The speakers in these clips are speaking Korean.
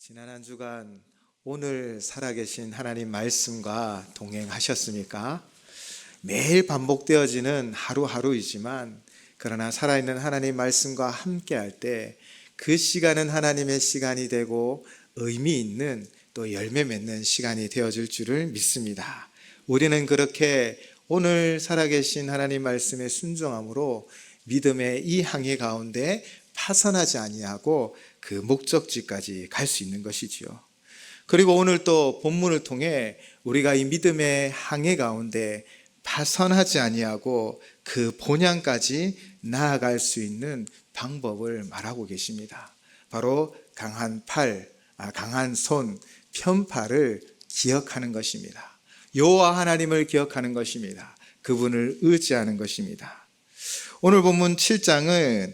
지난 한 주간 오늘 살아계신 하나님 말씀과 동행하셨습니까? 매일 반복되어지는 하루하루이지만 그러나 살아있는 하나님 말씀과 함께할 때 그 시간은 하나님의 시간이 되고 의미 있는 또 열매 맺는 시간이 되어질 줄을 믿습니다. 우리는 그렇게 오늘 살아계신 하나님 말씀에 순종함으로 믿음의 이 항해 가운데 파선하지 아니하고 그 목적지까지 갈 수 있는 것이지요. 그리고 오늘 또 본문을 통해 우리가 이 믿음의 항해 가운데 파선하지 아니하고 그 본향까지 나아갈 수 있는 방법을 말하고 계십니다. 바로 강한 팔, 강한 손, 편팔을 기억하는 것입니다. 여호와 하나님을 기억하는 것입니다. 그분을 의지하는 것입니다. 오늘 본문 7장은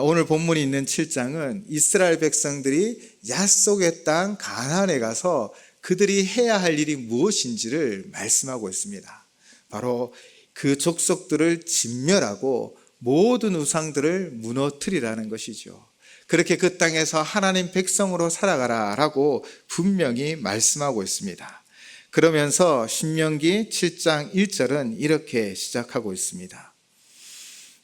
오늘 본문이 있는 7장은 이스라엘 백성들이 약속의 땅 가나안에 가서 그들이 해야 할 일이 무엇인지를 말씀하고 있습니다. 바로 그 족속들을 진멸하고 모든 우상들을 무너뜨리라는 것이죠. 그렇게 그 땅에서 하나님 백성으로 살아가라라고 분명히 말씀하고 있습니다. 그러면서 신명기 7장 1절은 이렇게 시작하고 있습니다.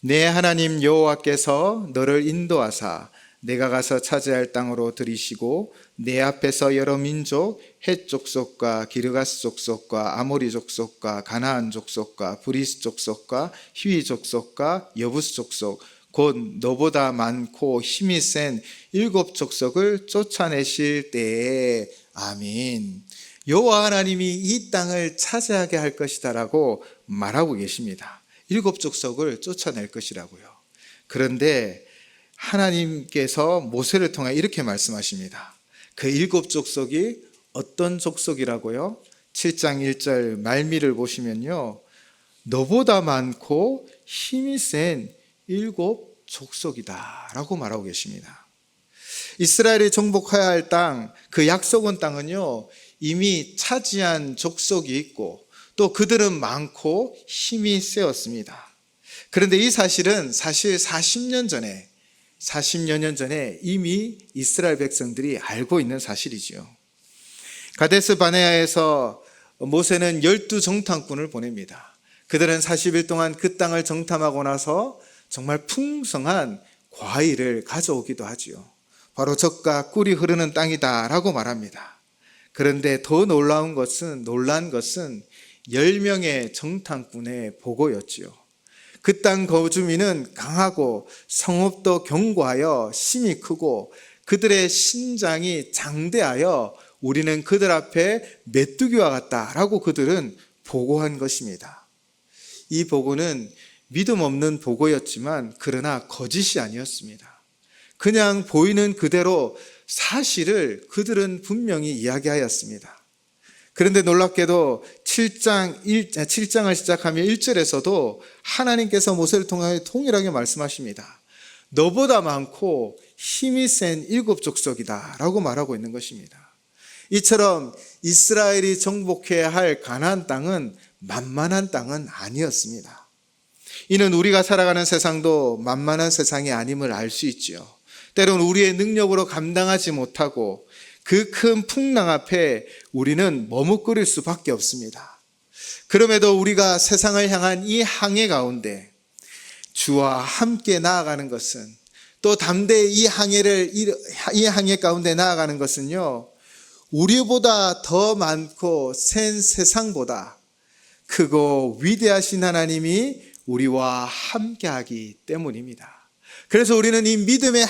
내 하나님 여호와께서 너를 인도하사 내가 가서 차지할 땅으로 들이시고 내 앞에서 여러 민족 헷 족속과 기르가스 족속과 아모리 족속과 가나안 족속과 브리스 족속과 히위 족속과 여부스 족속 곧 너보다 많고 힘이 센 7 족속을 쫓아내실 때에 아멘. 여호와 하나님이 이 땅을 차지하게 할 것이다라고 말하고 계십니다. 7 족속을 쫓아낼 것이라고요. 그런데 하나님께서 모세를 통해 이렇게 말씀하십니다. 그 7 족속이 어떤 족속이라고요? 7장 1절 말미를 보시면요, 너보다 많고 힘이 센 7 족속이다 라고 말하고 계십니다. 이스라엘이 정복해야 할 땅, 그 약속은 땅은요 이미 차지한 족속이 있고 또 그들은 많고 힘이 세었습니다. 그런데 이 사실은 사실 40여 년 전에 이미 이스라엘 백성들이 알고 있는 사실이지요. 가데스 바네아에서 모세는 12 정탐꾼을 보냅니다. 그들은 40일 동안 그 땅을 정탐하고 나서 정말 풍성한 과일을 가져오기도 하지요. 바로 젖과 꿀이 흐르는 땅이다 라고 말합니다. 그런데 더 놀라운 것은 10명의 정탐꾼의 보고였지요. 그 땅 거주민은 강하고 성읍도 견고하여 힘이 크고 그들의 신장이 장대하여 우리는 그들 앞에 메뚜기와 같다라고 그들은 보고한 것입니다. 이 보고는 믿음 없는 보고였지만 그러나 거짓이 아니었습니다. 그냥 보이는 그대로 사실을 그들은 분명히 이야기하였습니다. 그런데 놀랍게도 7장을 시작하면 1절에서도 하나님께서 모세를 통하여 동일하게 말씀하십니다. 너보다 많고 힘이 센 7 족속이다 라고 말하고 있는 것입니다. 이처럼 이스라엘이 정복해야 할 가나안 땅은 만만한 땅은 아니었습니다. 이는 우리가 살아가는 세상도 만만한 세상이 아님을 알 수 있지요. 때로는 우리의 능력으로 감당하지 못하고 그 큰 풍랑 앞에 우리는 머뭇거릴 수밖에 없습니다. 그럼에도 우리가 세상을 향한 이 항해 가운데 주와 함께 나아가는 것은 또 담대히 이 항해 가운데 나아가는 것은요, 우리보다 더 많고 센 세상보다 크고 위대하신 하나님이 우리와 함께하기 때문입니다. 그래서 우리는 이 믿음의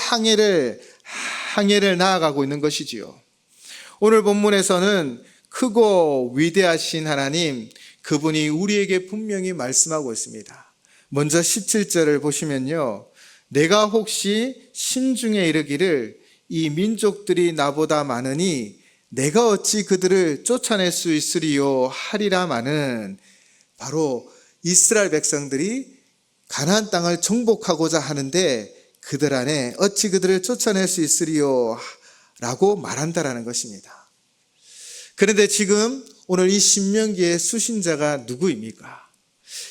항해를 나아가고 있는 것이지요. 오늘 본문에서는 크고 위대하신 하나님, 그분이 우리에게 분명히 말씀하고 있습니다. 먼저 17절을 보시면요, 내가 혹시 심중에 이르기를 이 민족들이 나보다 많으니 내가 어찌 그들을 쫓아낼 수 있으리요 하리라마는, 바로 이스라엘 백성들이 가나안 땅을 정복하고자 하는데 그들 안에 어찌 그들을 쫓아낼 수 있으리요 라고 말한다라는 것입니다. 그런데 지금 오늘 이 신명기의 수신자가 누구입니까?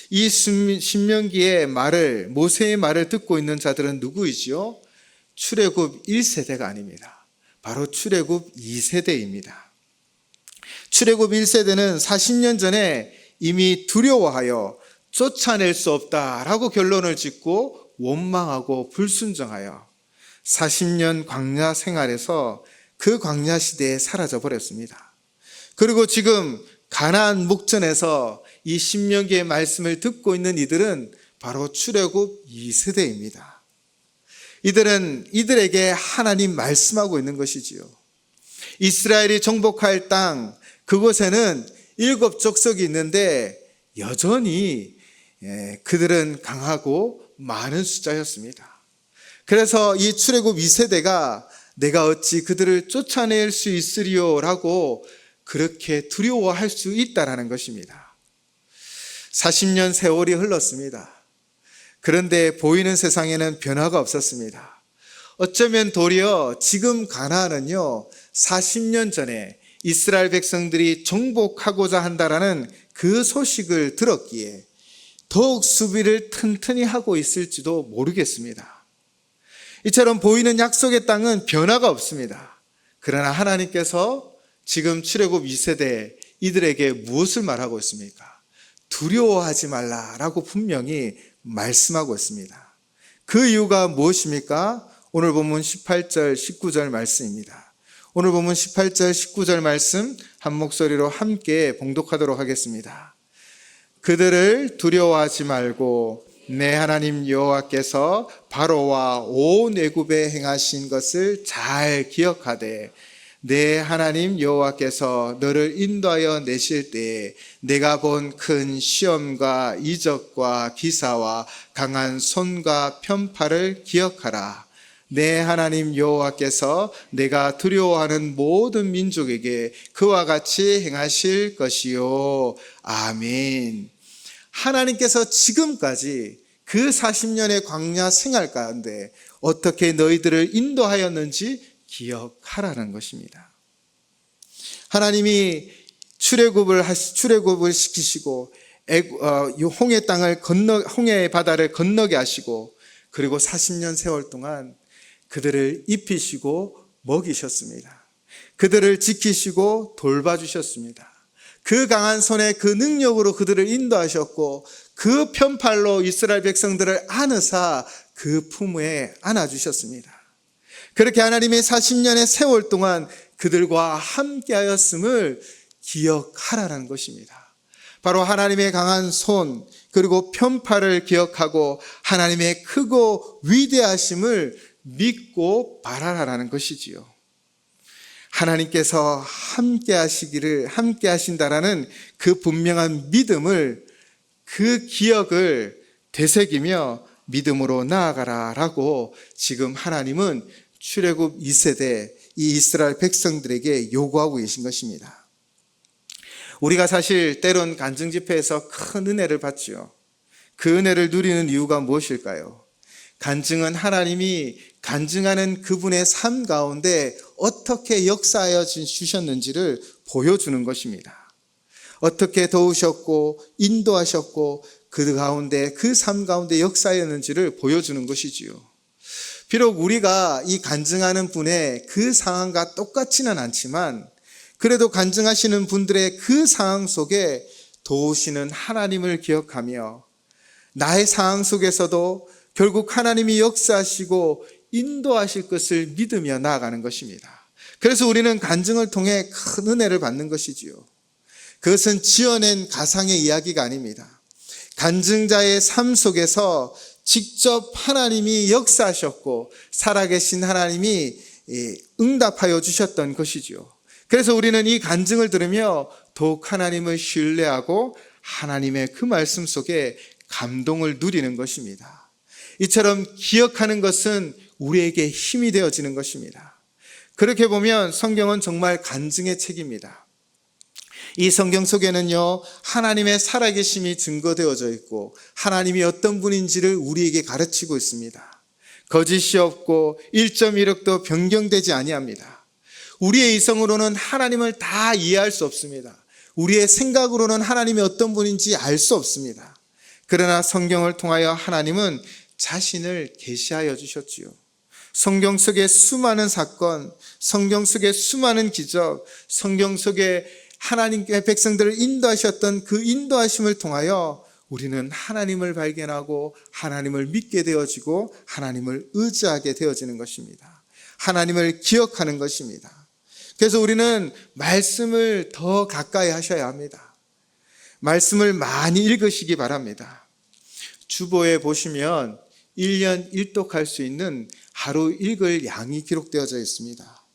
이 신명기의 말을, 모세의 말을 듣고 있는 자들은 누구이지요? 출애굽 1세대가 아닙니다. 바로 출애굽 2세대입니다. 출애굽 1세대는 40년 전에 이미 두려워하여 쫓아낼 수 없다라고 결론을 짓고 원망하고 불순종하여 40년 광야 생활에서 그 광야 시대에 사라져 버렸습니다. 그리고 지금 가나안 목전에서 이 신명기의 말씀을 듣고 있는 이들은 바로 출애굽 2세대입니다. 이들은 이들에게 하나님 말씀하고 있는 것이지요. 이스라엘이 정복할 땅, 그곳에는 7 족속이 있는데 여전히 그들은 강하고 많은 숫자였습니다. 그래서 이 출애굽 2세대가 내가 어찌 그들을 쫓아낼 수 있으리요라고 그렇게 두려워할 수 있다라는 것입니다. 40년 세월이 흘렀습니다. 그런데 보이는 세상에는 변화가 없었습니다. 어쩌면 도리어 지금 가나안은요, 40년 전에 이스라엘 백성들이 정복하고자 한다라는 그 소식을 들었기에 더욱 수비를 튼튼히 하고 있을지도 모르겠습니다. 이처럼 보이는 약속의 땅은 변화가 없습니다. 그러나 하나님께서 지금 출애굽 2세대 이들에게 무엇을 말하고 있습니까? 두려워하지 말라라고 분명히 말씀하고 있습니다. 그 이유가 무엇입니까? 오늘 본문 18절, 19절 말씀입니다. 오늘 본문 18절, 19절 말씀 한 목소리로 함께 봉독하도록 하겠습니다. 그들을 두려워하지 말고 내 하나님 여호와께서 바로와 온 애굽에 행하신 것을 잘 기억하되 내 하나님 여호와께서 너를 인도하여 내실 때에 내가 본 큰 시험과 이적과 기사와 강한 손과 편팔을 기억하라. 내 하나님 여호와께서 내가 두려워하는 모든 민족에게 그와 같이 행하실 것이요. 아멘. 하나님께서 지금까지 그 40년의 광야 생활 가운데 어떻게 너희들을 인도하였는지 기억하라는 것입니다. 하나님이 출애굽을 시키시고 홍해 땅을 홍해의 바다를 건너게 하시고 그리고 40년 세월 동안 그들을 입히시고 먹이셨습니다. 그들을 지키시고 돌봐주셨습니다. 그 강한 손에 그 능력으로 그들을 인도하셨고 그 편팔로 이스라엘 백성들을 안으사 그 품에 안아주셨습니다. 그렇게 하나님의 40년의 세월 동안 그들과 함께하였음을 기억하라는 것입니다. 바로 하나님의 강한 손 그리고 편팔을 기억하고 하나님의 크고 위대하심을 믿고 바라라는 것이지요. 하나님께서 함께 하신다라는 그 분명한 믿음을, 그 기억을 되새기며 믿음으로 나아가라라고 지금 하나님은 출애굽 2세대 이 이스라엘 백성들에게 요구하고 계신 것입니다. 우리가 사실 때론 간증 집회에서 큰 은혜를 받죠. 그 은혜를 누리는 이유가 무엇일까요? 간증은 하나님이 간증하는 그분의 삶 가운데 어떻게 역사하여 주셨는지를 보여주는 것입니다. 어떻게 도우셨고 인도하셨고 그 가운데 그 삶 가운데 역사하였는지를 보여주는 것이지요. 비록 우리가 이 간증하는 분의 그 상황과 똑같지는 않지만 그래도 간증하시는 분들의 그 상황 속에 도우시는 하나님을 기억하며 나의 상황 속에서도 결국 하나님이 역사하시고 인도하실 것을 믿으며 나아가는 것입니다. 그래서 우리는 간증을 통해 큰 은혜를 받는 것이지요. 그것은 지어낸 가상의 이야기가 아닙니다. 간증자의 삶 속에서 직접 하나님이 역사하셨고 살아계신 하나님이 응답하여 주셨던 것이지요. 그래서 우리는 이 간증을 들으며 더욱 하나님을 신뢰하고 하나님의 그 말씀 속에 감동을 누리는 것입니다. 이처럼 기억하는 것은 우리에게 힘이 되어지는 것입니다. 그렇게 보면 성경은 정말 간증의 책입니다. 이 성경 속에는요, 하나님의 살아계심이 증거되어져 있고 하나님이 어떤 분인지를 우리에게 가르치고 있습니다. 거짓이 없고 1.1억도 변경되지 아니합니다. 우리의 이성으로는 하나님을 다 이해할 수 없습니다. 우리의 생각으로는 하나님이 어떤 분인지 알 수 없습니다. 그러나 성경을 통하여 하나님은 자신을 계시하여 주셨지요. 성경 속의 수많은 사건, 성경 속의 수많은 기적, 성경 속에 하나님께 백성들을 인도하셨던 그 인도하심을 통하여 우리는 하나님을 발견하고 하나님을 믿게 되어지고 하나님을 의지하게 되어지는 것입니다. 하나님을 기억하는 것입니다. 그래서 우리는 말씀을 더 가까이 하셔야 합니다. 말씀을 많이 읽으시기 바랍니다. 주보에 보시면 1년 1독할 수 있는 하루 읽을 양이 기록되어져 있습니다.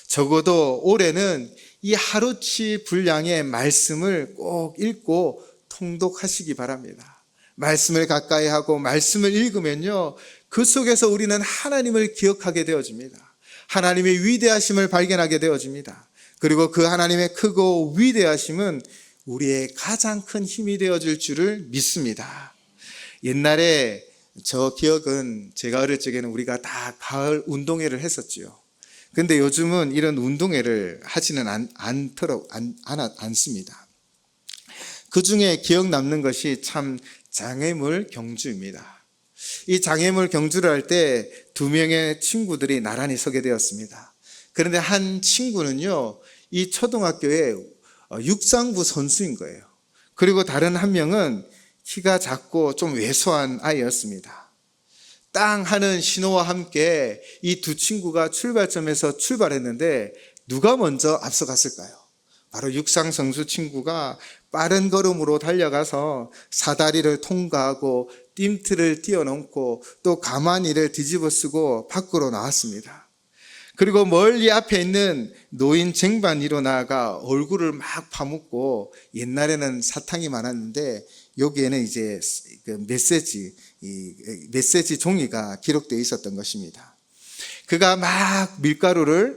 적어도 올해는 이 하루치 분량의 말씀을 꼭 읽고 통독하시기 바랍니다. 말씀을 가까이 하고 말씀을 읽으면요, 그 속에서 우리는 하나님을 기억하게 되어집니다. 하나님의 위대하심을 발견하게 되어집니다. 그리고 그 하나님의 크고 위대하심은 우리의 가장 큰 힘이 되어질 줄을 믿습니다. 옛날에 저 기억은 제가 어릴 적에는 우리가 다 가을 운동회를 했었지요. 근데 요즘은 이런 운동회를 하지는 않습니다. 그 중에 기억 남는 것이 참 장애물 경주입니다. 이 장애물 경주를 할 때 2명의 친구들이 나란히 서게 되었습니다. 그런데 한 친구는요, 이 초등학교의 육상부 선수인 거예요. 그리고 다른 한 명은 키가 작고 좀 왜소한 아이였습니다. 땅 하는 신호와 함께 이 두 친구가 출발점에서 출발했는데 누가 먼저 앞서갔을까요? 바로 육상 선수 친구가 빠른 걸음으로 달려가서 사다리를 통과하고 뜀틀을 뛰어넘고 또 가마니를 뒤집어 쓰고 밖으로 나왔습니다. 그리고 멀리 앞에 있는 노인 쟁반 위로 나아가 얼굴을 막 파묻고, 옛날에는 사탕이 많았는데 여기에는 이제 그 메시지 종이가 기록되어 있었던 것입니다. 그가 막 밀가루에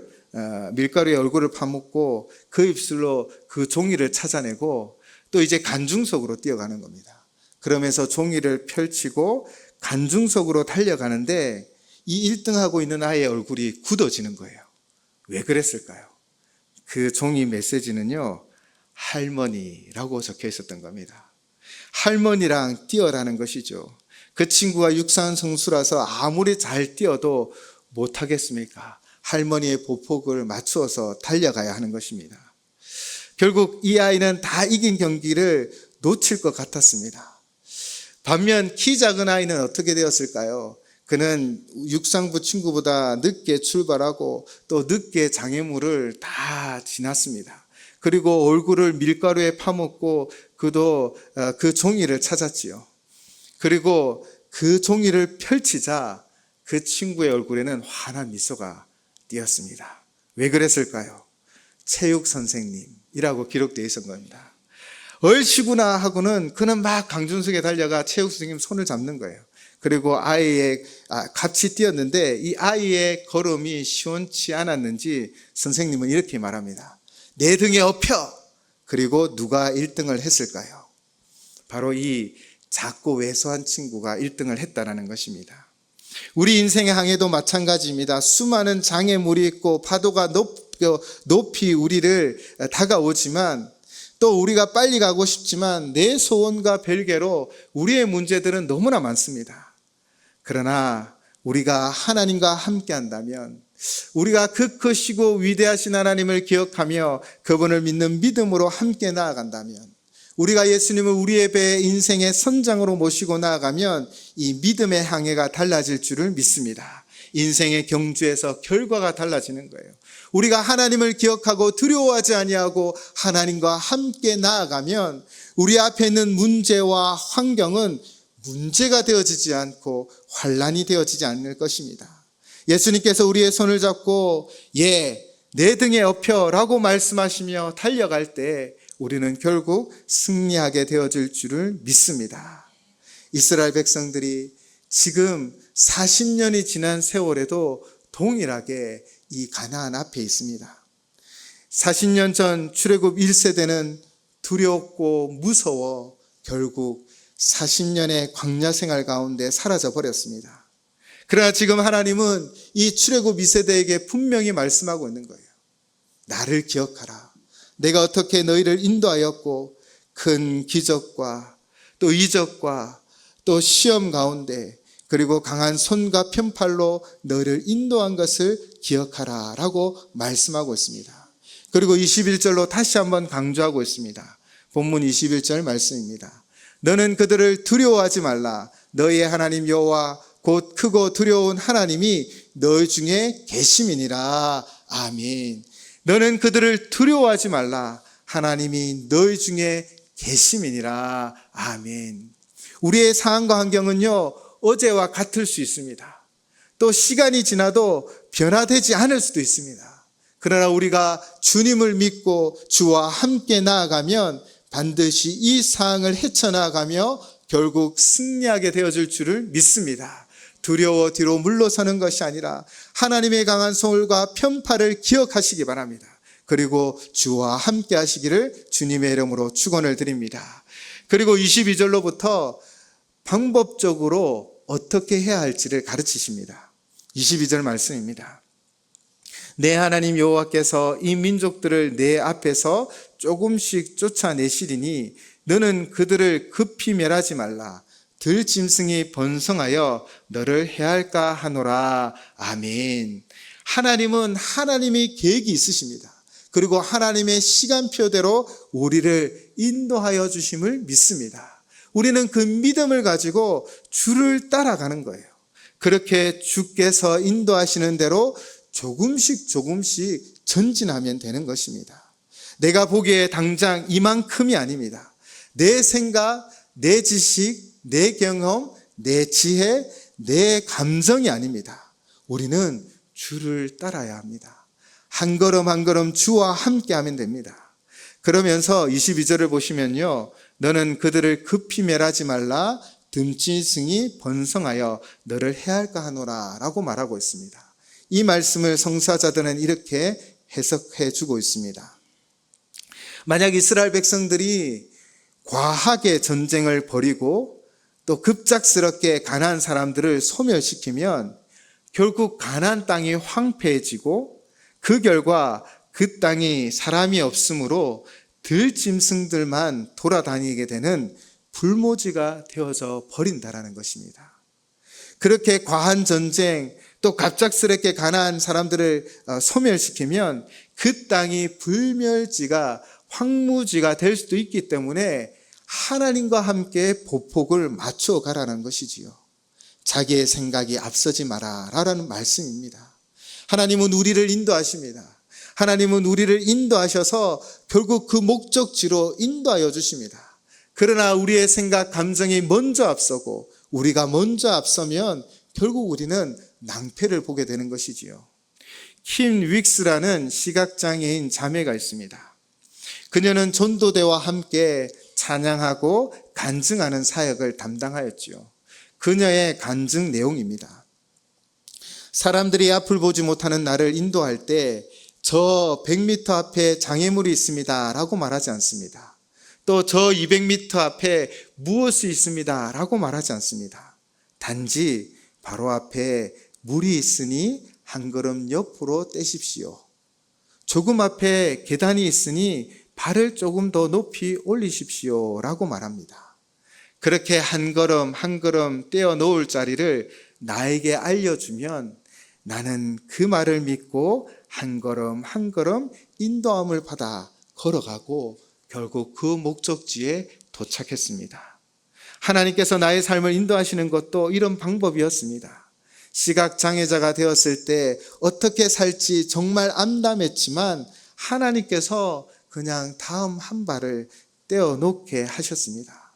얼굴을 파묻고 그 입술로 그 종이를 찾아내고 또 이제 간중 속으로 뛰어가는 겁니다. 그러면서 종이를 펼치고 간중 속으로 달려가는데 이 1등하고 있는 아이의 얼굴이 굳어지는 거예요. 왜 그랬을까요? 그 종이 메시지는요, 할머니라고 적혀 있었던 겁니다. 할머니랑 뛰어라는 것이죠. 그 친구가 육상 선수라서 아무리 잘 뛰어도 못하겠습니까? 할머니의 보폭을 맞추어서 달려가야 하는 것입니다. 결국 이 아이는 다 이긴 경기를 놓칠 것 같았습니다. 반면 키 작은 아이는 어떻게 되었을까요? 그는 육상부 친구보다 늦게 출발하고 또 늦게 장애물을 다 지났습니다. 그리고 얼굴을 밀가루에 파묻고 그도 그 종이를 찾았지요. 그리고 그 종이를 펼치자 그 친구의 얼굴에는 환한 미소가 띄었습니다. 왜 그랬을까요? 체육 선생님이라고 기록되어 있었던 겁니다. 얼씨구나 하고는 그는 막 강준석에 달려가 체육 선생님 손을 잡는 거예요. 그리고 같이 뛰었는데 이 아이의 걸음이 시원치 않았는지 선생님은 이렇게 말합니다. 내 등에 엎여! 그리고 누가 1등을 했을까요? 바로 이 작고 왜소한 친구가 1등을 했다는 것입니다. 우리 인생의 항해도 마찬가지입니다. 수많은 장애물이 있고 파도가 높이 우리를 다가오지만 또 우리가 빨리 가고 싶지만 내 소원과 별개로 우리의 문제들은 너무나 많습니다. 그러나 우리가 하나님과 함께 한다면, 우리가 그 크시고 위대하신 하나님을 기억하며 그분을 믿는 믿음으로 함께 나아간다면, 우리가 예수님을 우리의 배 인생의 선장으로 모시고 나아가면 이 믿음의 항해가 달라질 줄을 믿습니다. 인생의 경주에서 결과가 달라지는 거예요. 우리가 하나님을 기억하고 두려워하지 아니하고 하나님과 함께 나아가면 우리 앞에 있는 문제와 환경은 문제가 되어지지 않고 환난이 되어지지 않을 것입니다. 예수님께서 우리의 손을 잡고 내 등에 업혀라고 말씀하시며 달려갈 때 우리는 결국 승리하게 되어질 줄을 믿습니다. 이스라엘 백성들이 지금 40년이 지난 세월에도 동일하게 이 가나안 앞에 있습니다. 40년 전 출애굽 1세대는 두렵고 무서워 결국 40년의 광야 생활 가운데 사라져 버렸습니다. 그러나 지금 하나님은 이 출애굽 2세대에게 분명히 말씀하고 있는 거예요. 나를 기억하라. 내가 어떻게 너희를 인도하였고 큰 기적과 또 이적과 또 시험 가운데 그리고 강한 손과 편팔로 너를 인도한 것을 기억하라 라고 말씀하고 있습니다. 그리고 21절로 다시 한번 강조하고 있습니다. 본문 21절 말씀입니다. 너는 그들을 두려워하지 말라. 너희의 하나님 여호와 곧 크고 두려운 하나님이 너희 중에 계심이니라. 아멘. 너는 그들을 두려워하지 말라. 하나님이 너희 중에 계심이니라. 아멘. 우리의 상황과 환경은요, 어제와 같을 수 있습니다. 또 시간이 지나도 변화되지 않을 수도 있습니다. 그러나 우리가 주님을 믿고 주와 함께 나아가면 반드시 이 상황을 헤쳐나가며 결국 승리하게 되어질 줄을 믿습니다. 두려워 뒤로 물러서는 것이 아니라 하나님의 강한 손과 편팔을 기억하시기 바랍니다. 그리고 주와 함께 하시기를 주님의 이름으로 축원을 드립니다. 그리고 22절로부터 방법적으로 어떻게 해야 할지를 가르치십니다. 22절 말씀입니다. 내 하나님 여호와께서 이 민족들을 내 앞에서 조금씩 쫓아내시리니 너는 그들을 급히 멸하지 말라. 들짐승이 번성하여 너를 해할까 하노라. 아멘. 하나님은 하나님의 계획이 있으십니다. 그리고 하나님의 시간표대로 우리를 인도하여 주심을 믿습니다. 우리는 그 믿음을 가지고 주를 따라가는 거예요. 그렇게 주께서 인도하시는 대로 조금씩 전진하면 되는 것입니다. 내가 보기에 당장 이만큼이 아닙니다. 내 생각, 내 지식, 내 경험, 내 지혜, 내 감정이 아닙니다. 우리는 주를 따라야 합니다. 한 걸음 한 걸음 주와 함께 하면 됩니다. 그러면서 22절을 보시면요, 너는 그들을 급히 멸하지 말라. 들짐승이 번성하여 너를 해할까 하노라 라고 말하고 있습니다. 이 말씀을 성사자들은 이렇게 해석해 주고 있습니다. 만약 이스라엘 백성들이 과하게 전쟁을 벌이고 또 급작스럽게 가나안 사람들을 소멸시키면 결국 가나안 땅이 황폐해지고 그 결과 그 땅이 사람이 없으므로 들짐승들만 돌아다니게 되는 불모지가 되어져 버린다라는 것입니다. 그렇게 과한 전쟁 또 갑작스럽게 가나안 사람들을 소멸시키면 그 땅이 불멸지가 황무지가 될 수도 있기 때문에 하나님과 함께 보폭을 맞춰 가라는 것이지요. 자기의 생각이 앞서지 마라 라는 말씀입니다. 하나님은 우리를 인도하십니다. 하나님은 우리를 인도하셔서 결국 그 목적지로 인도하여 주십니다. 그러나 우리의 생각, 감정이 먼저 앞서고 우리가 먼저 앞서면 결국 우리는 낭패를 보게 되는 것이지요. 킴 윅스라는 시각장애인 자매가 있습니다. 그녀는 전도대와 함께 찬양하고 간증하는 사역을 담당하였지요. 그녀의 간증 내용입니다. 사람들이 앞을 보지 못하는 나를 인도할 때 저 100m 앞에 장애물이 있습니다 라고 말하지 않습니다. 또 저 200m 앞에 무엇이 있습니다 라고 말하지 않습니다. 단지 바로 앞에 물이 있으니 한 걸음 옆으로 떼십시오. 조금 앞에 계단이 있으니 발을 조금 더 높이 올리십시오 라고 말합니다. 그렇게 한 걸음 한 걸음 떼어 놓을 자리를 나에게 알려주면 나는 그 말을 믿고 한 걸음 한 걸음 인도함을 받아 걸어가고 결국 그 목적지에 도착했습니다. 하나님께서 나의 삶을 인도하시는 것도 이런 방법이었습니다. 시각장애자가 되었을 때 어떻게 살지 정말 암담했지만 하나님께서 그냥 다음 한 발을 떼어놓게 하셨습니다.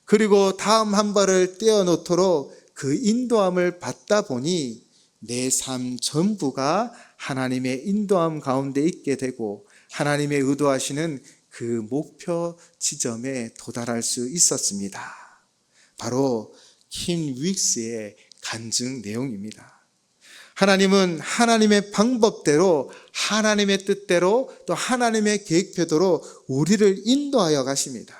그리고 다음 한 발을 떼어놓도록 그 인도함을 받다 보니 내 삶 전부가 하나님의 인도함 가운데 있게 되고 하나님의 의도하시는 그 목표 지점에 도달할 수 있었습니다. 바로 킴 윅스의 간증 내용입니다. 하나님은 하나님의 방법대로 하나님의 뜻대로 또 하나님의 계획표대로 우리를 인도하여 가십니다.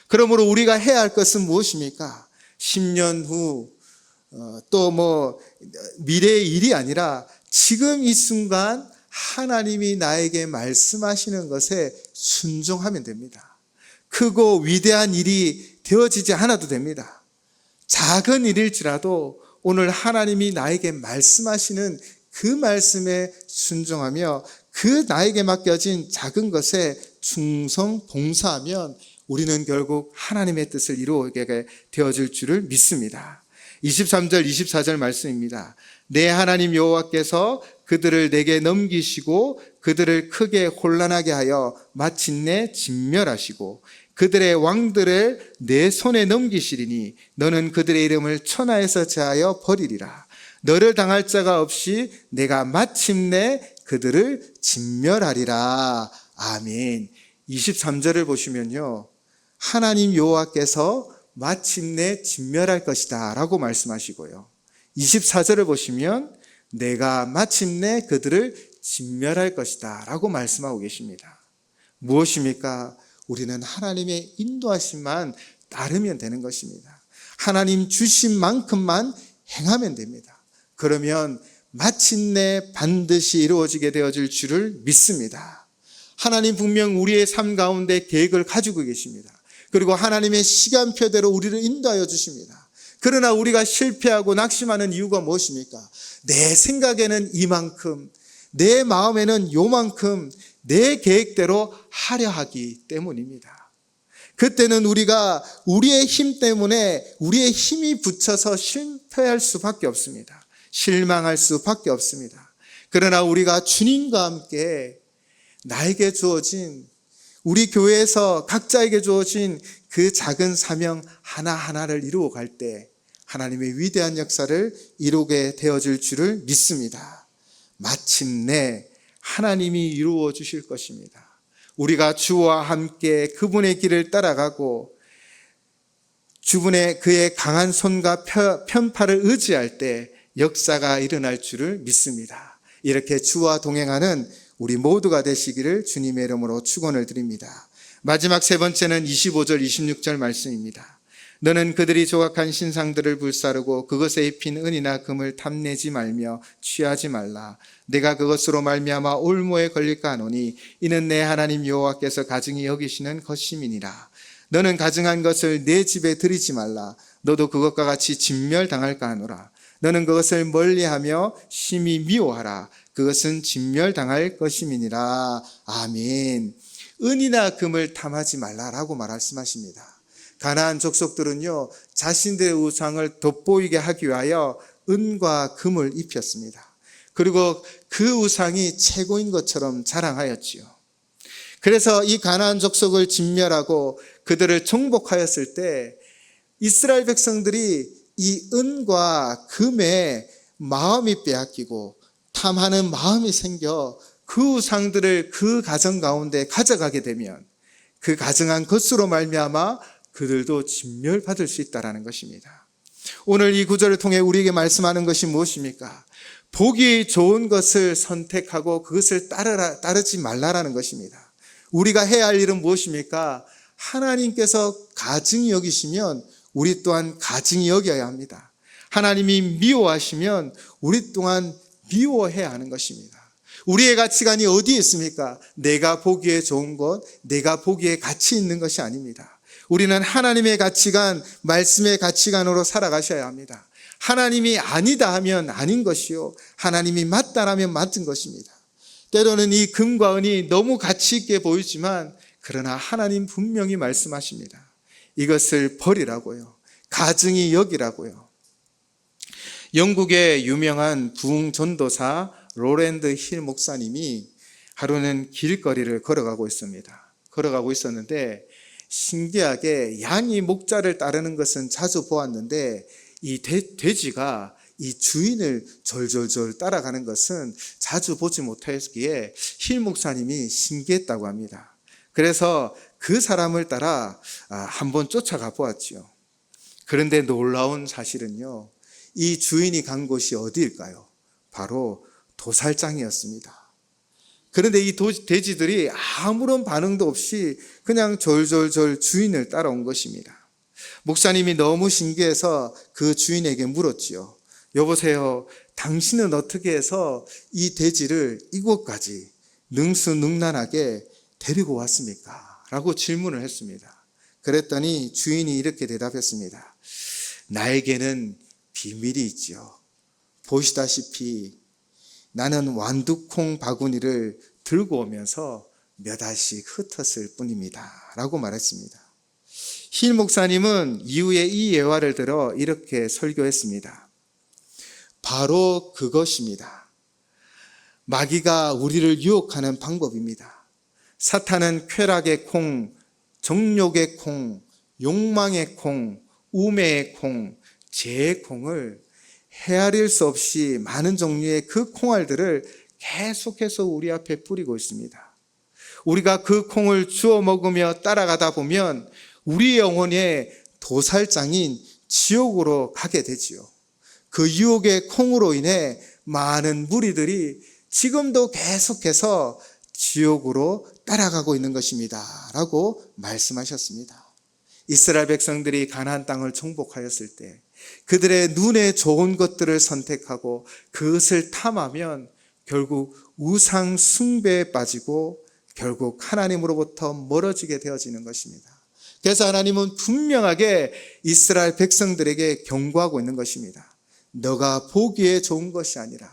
그러므로 우리가 해야 할 것은 무엇입니까? 10년 후 또 미래의 일이 아니라 지금 이 순간 하나님이 나에게 말씀하시는 것에 순종하면 됩니다. 크고 위대한 일이 되어지지 않아도 됩니다. 작은 일일지라도 오늘 하나님이 나에게 말씀하시는 그 말씀에 순종하며 그 나에게 맡겨진 작은 것에 충성 봉사하면 우리는 결국 하나님의 뜻을 이루게 되어질 줄을 믿습니다. 23절 24절 말씀입니다. 내 하나님 여호와께서 그들을 내게 넘기시고 그들을 크게 혼란하게 하여 마침내 진멸하시고 그들의 왕들을 내 손에 넘기시리니 너는 그들의 이름을 천하에서 제하여 버리리라. 너를 당할 자가 없이 내가 마침내 그들을 진멸하리라. 아멘. 23절을 보시면요, 하나님 여호와께서 마침내 진멸할 것이다 라고 말씀하시고요, 24절을 보시면 내가 마침내 그들을 진멸할 것이다 라고 말씀하고 계십니다. 무엇입니까? 우리는 하나님의 인도하심만 따르면 되는 것입니다. 하나님 주신 만큼만 행하면 됩니다. 그러면 마침내 반드시 이루어지게 되어질 줄을 믿습니다. 하나님 분명 우리의 삶 가운데 계획을 가지고 계십니다. 그리고 하나님의 시간표대로 우리를 인도하여 주십니다. 그러나 우리가 실패하고 낙심하는 이유가 무엇입니까? 내 생각에는 이만큼, 내 마음에는 요만큼 내 계획대로 하려 하기 때문입니다. 그때는 우리가 우리의 힘 때문에 우리의 힘이 붙여서 실패할 수밖에 없습니다. 실망할 수밖에 없습니다. 그러나 우리가 주님과 함께 나에게 주어진, 우리 교회에서 각자에게 주어진 그 작은 사명 하나하나를 이루어 갈 때 하나님의 위대한 역사를 이루게 되어질 줄을 믿습니다. 마침내 하나님이 이루어 주실 것입니다. 우리가 주와 함께 그분의 길을 따라가고 주분의 그의 강한 손과 편팔을 의지할 때 역사가 일어날 줄을 믿습니다. 이렇게 주와 동행하는 우리 모두가 되시기를 주님의 이름으로 축원을 드립니다. 마지막 세 번째는 25절 26절 말씀입니다. 너는 그들이 조각한 신상들을 불사르고 그것에 입힌 은이나 금을 탐내지 말며 취하지 말라. 내가 그것으로 말미암아 올무에 걸릴까 하노니 이는 내 하나님 여호와께서 가증히 여기시는 것임이니라. 너는 가증한 것을 내 집에 들이지 말라. 너도 그것과 같이 진멸당할까 하노라. 너는 그것을 멀리하며 심히 미워하라. 그것은 진멸당할 것임이니라. 아멘. 은이나 금을 탐하지 말라라고 말씀하십니다. 가나안 족속들은요, 자신들의 우상을 돋보이게 하기 위하여 은과 금을 입혔습니다. 그리고 그 우상이 최고인 것처럼 자랑하였지요. 그래서 이 가나안 족속을 진멸하고 그들을 정복하였을 때 이스라엘 백성들이 이 은과 금에 마음이 빼앗기고 탐하는 마음이 생겨 그 우상들을 그 가정 가운데 가져가게 되면 그 가증한 것으로 말미암아 그들도 진멸받을 수 있다는 것입니다. 오늘 이 구절을 통해 우리에게 말씀하는 것이 무엇입니까? 보기 좋은 것을 선택하고 그것을 따르지 말라라는 것입니다. 우리가 해야 할 일은 무엇입니까? 하나님께서 가증히 여기시면 우리 또한 가증히 여겨야 합니다. 하나님이 미워하시면 우리 또한 미워해야 하는 것입니다. 우리의 가치관이 어디에 있습니까? 내가 보기에 좋은 것, 내가 보기에 가치 있는 것이 아닙니다. 우리는 하나님의 가치관, 말씀의 가치관으로 살아가셔야 합니다. 하나님이 아니다 하면 아닌 것이요, 하나님이 맞다라면 맞은 것입니다. 때로는 이 금과 은이 너무 가치 있게 보이지만 그러나 하나님 분명히 말씀하십니다. 이것을 버리라고요. 가증히 여기라고요. 영국의 유명한 부흥 전도사 로랜드 힐 목사님이 하루는 길거리를 걸어가고 있습니다. 걸어가고 있었는데 신기하게 양이 목자를 따르는 것은 자주 보았는데 이 돼지가 이 주인을 졸졸졸 따라가는 것은 자주 보지 못했기에 힐 목사님이 신기했다고 합니다. 그래서 그 사람을 따라 한번 쫓아가 보았지요. 그런데 놀라운 사실은요, 이 주인이 간 곳이 어디일까요? 바로 도살장이었습니다. 그런데 이 돼지들이 아무런 반응도 없이 그냥 졸졸졸 주인을 따라온 것입니다. 목사님이 너무 신기해서 그 주인에게 물었지요. 여보세요, 당신은 어떻게 해서 이 돼지를 이곳까지 능수능란하게 데리고 왔습니까? 라고 질문을 했습니다. 그랬더니 주인이 이렇게 대답했습니다. 나에게는 비밀이 있지요. 보시다시피 나는 완두콩 바구니를 들고 오면서 몇 알씩 흩었을 뿐입니다. 라고 말했습니다. 힐 목사님은 이후에 이 예화를 들어 이렇게 설교했습니다. 바로 그것입니다. 마귀가 우리를 유혹하는 방법입니다. 사탄은 쾌락의 콩, 정욕의 콩, 욕망의 콩, 우매의 콩, 죄의 콩을 헤아릴 수 없이 많은 종류의 그 콩알들을 계속해서 우리 앞에 뿌리고 있습니다. 우리가 그 콩을 주워 먹으며 따라가다 보면 우리 영혼의 도살장인 지옥으로 가게 되지요. 그 유혹의 콩으로 인해 많은 무리들이 지금도 계속해서 지옥으로 따라가고 있는 것입니다. 라고 말씀하셨습니다. 이스라엘 백성들이 가나안 땅을 정복하였을 때 그들의 눈에 좋은 것들을 선택하고 그것을 탐하면 결국 우상 숭배에 빠지고 결국 하나님으로부터 멀어지게 되어지는 것입니다. 그래서 하나님은 분명하게 이스라엘 백성들에게 경고하고 있는 것입니다. 너가 보기에 좋은 것이 아니라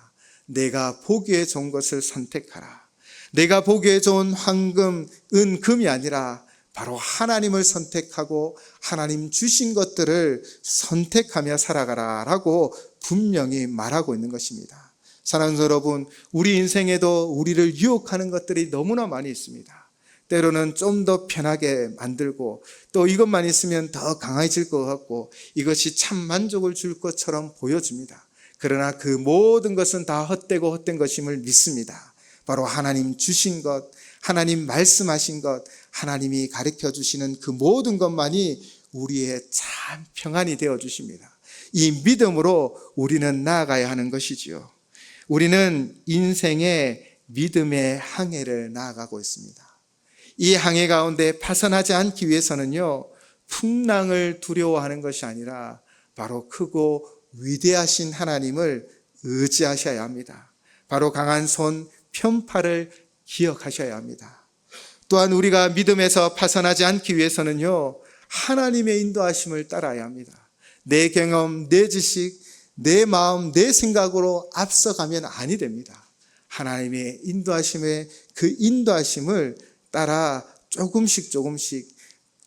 내가 보기에 좋은 것을 선택하라. 내가 보기에 좋은 황금, 은, 금이 아니라 바로 하나님을 선택하고 하나님 주신 것들을 선택하며 살아가라 라고 분명히 말하고 있는 것입니다. 사랑하는 여러분, 우리 인생에도 우리를 유혹하는 것들이 너무나 많이 있습니다. 때로는 좀 더 편하게 만들고 또 이것만 있으면 더 강해질 것 같고 이것이 참 만족을 줄 것처럼 보여집니다. 그러나 그 모든 것은 다 헛되고 헛된 것임을 믿습니다. 바로 하나님 주신 것, 하나님 말씀하신 것, 하나님이 가르쳐 주시는 그 모든 것만이 우리의 참 평안이 되어 주십니다. 이 믿음으로 우리는 나아가야 하는 것이지요. 우리는 인생의 믿음의 항해를 나아가고 있습니다. 이 항해 가운데 파산하지 않기 위해서는요, 풍랑을 두려워하는 것이 아니라 바로 크고 위대하신 하나님을 의지하셔야 합니다. 바로 강한 손, 편팔을 기억하셔야 합니다. 또한 우리가 믿음에서 파산하지 않기 위해서는요, 하나님의 인도하심을 따라야 합니다. 내 경험, 내 지식, 내 마음, 내 생각으로 앞서가면 아니 됩니다. 하나님의 인도하심의 그 인도하심을 따라 조금씩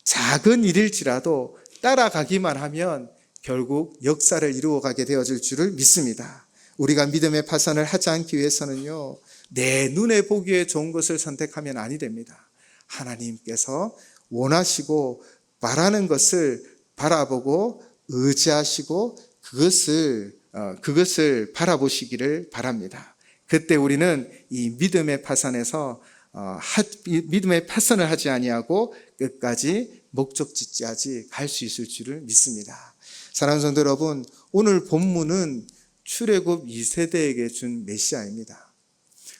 작은 일일지라도 따라가기만 하면 결국 역사를 이루어가게 되어질 줄을 믿습니다. 우리가 믿음의 파산을 하지 않기 위해서는요, 내 눈에 보기에 좋은 것을 선택하면 아니 됩니다. 하나님께서 원하시고 바라는 것을 바라보고 의지하시고 그것을 바라보시기를 바랍니다. 그때 우리는 이 믿음의 파산에서 믿음의 파선을 하지 아니하고 끝까지 목적지까지 갈 수 있을 줄을 믿습니다. 사랑하는 성도 여러분, 오늘 본문은 출애굽 2세대에게 준 메시아입니다.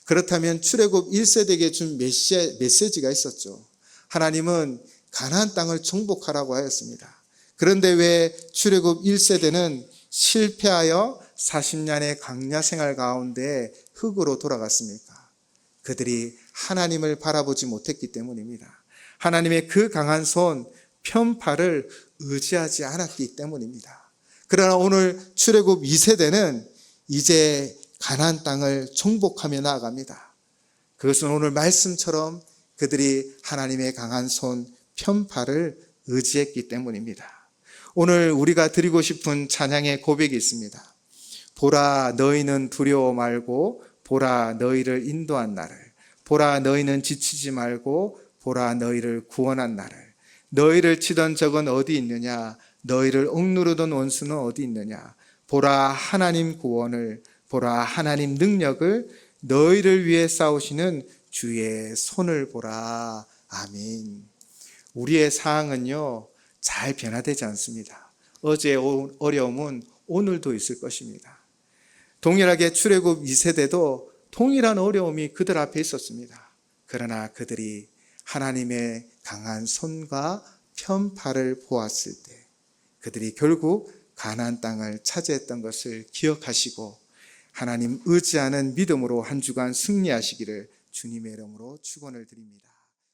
그렇다면 출애굽 1세대에게 준 메시지가 있었죠. 하나님은 가나안 땅을 정복하라고 하였습니다. 그런데 왜 출애굽 1세대는 실패하여 40년의 광야 생활 가운데 흙으로 돌아갔습니까? 그들이 하나님을 바라보지 못했기 때문입니다. 하나님의 그 강한 손, 편팔을 의지하지 않았기 때문입니다. 그러나 오늘 출애굽 2세대는 이제 가나안 땅을 정복하며 나아갑니다. 그것은 오늘 말씀처럼 그들이 하나님의 강한 손, 편팔을 의지했기 때문입니다. 오늘 우리가 드리고 싶은 찬양의 고백이 있습니다. 보라, 너희는 두려워 말고 보라, 너희를 인도한 나를. 보라, 너희는 지치지 말고 보라, 너희를 구원한 나를. 너희를 치던 적은 어디 있느냐? 너희를 억누르던 원수는 어디 있느냐? 보라, 하나님 구원을, 보라, 하나님 능력을, 너희를 위해 싸우시는 주의 손을 보라. 아멘. 우리의 상황은요, 잘 변화되지 않습니다. 어제의 어려움은 오늘도 있을 것입니다. 동일하게 출애굽 2세대도 동일한 어려움이 그들 앞에 있었습니다. 그러나 그들이 하나님의 강한 손과 편팔을 보았을 때 그들이 결국 가나안 땅을 차지했던 것을 기억하시고 하나님 의지하는 믿음으로 한 주간 승리하시기를 주님의 이름으로 축원을 드립니다.